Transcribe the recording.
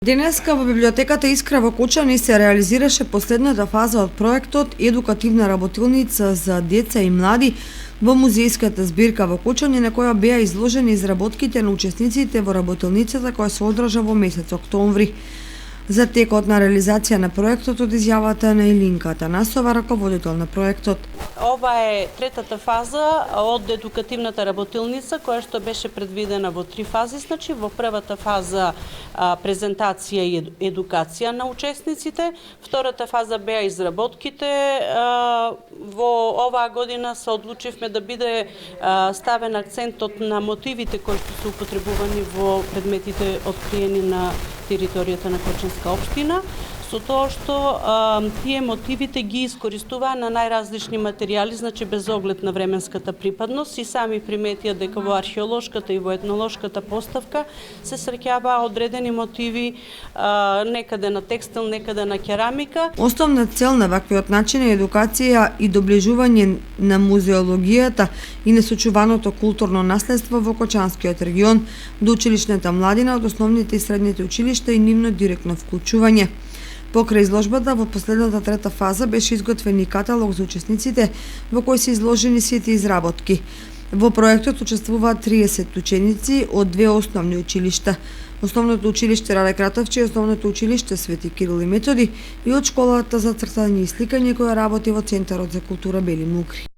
Денеска во библиотеката Искра во Кочани се реализираше последната фаза од проектот Едукативна работилница за деца и млади во музејската збирка во Кочани, на која беа изложени изработките на учесниците во работилницата која се одржа во месец октомври. За текот на реализација на проектот од изјавата на Илинка Атанасова, раководител на проектот. Ова е третата фаза од едукативната работилница, која што беше предвидена во 3 фази. Значи, во првата фаза презентација и едукација на учесниците, втората фаза беа изработките. Во оваа година се одлучивме да биде ставен акцентот на мотивите кои што се употребувани во предметите откриени на територијата на Кочанска општина, со тоа што тие мотивите ги искористуваа на најразлични материјали, значи без оглед на временската припадност, и сами приметија дека во археолошката и во етнолошката поставка се среќаваа одредени мотиви, некаде на текстил, некаде на керамика. Основна цел на ваквиот начин е едукација и доближување на музеологијата и несочуваното културно наследство во Кочанскиот регион до училишната младина од основните и средните училишта и нивно директно вклучување. Покрај изложбата, во последната трета фаза беше изготвен и каталог за учесниците во кој се изложени сите изработки. Во проектот учествуваат 30 ученици од 2 основни училишта: Основното училиште Раде Кратовче и Основното училиште Свети Кирил и Методи, и од школата за цртање и сликање која работи во Центарот за култура Бели Мукри.